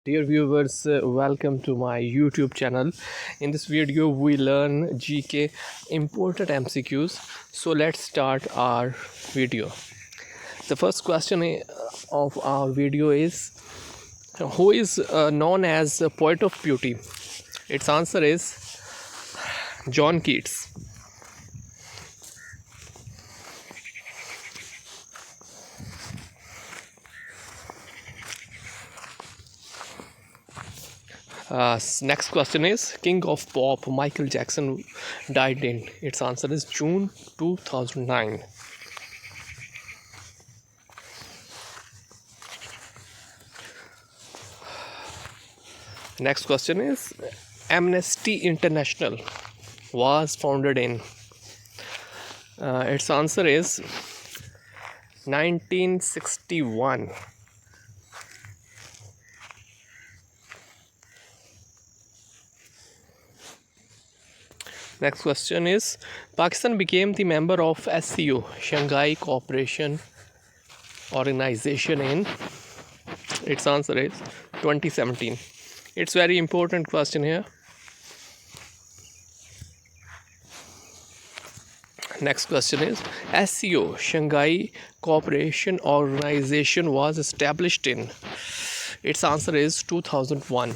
Dear viewers, welcome to my YouTube channel. In this video, we learn GK important MCQs. So let's start our video. The first question of our video is, who is known as the poet of beauty? Its answer is John Keats. Next question is, King of Pop Michael Jackson died in. Its answer is June 2009. Next question is, Amnesty International was founded in. Its answer is 1961. Next question is, Pakistan became the member of SCO, Shanghai Cooperation Organization in. Its answer is 2017. It's very important question here. Next question is, SCO, Shanghai Cooperation Organization was established in. Its answer is 2001.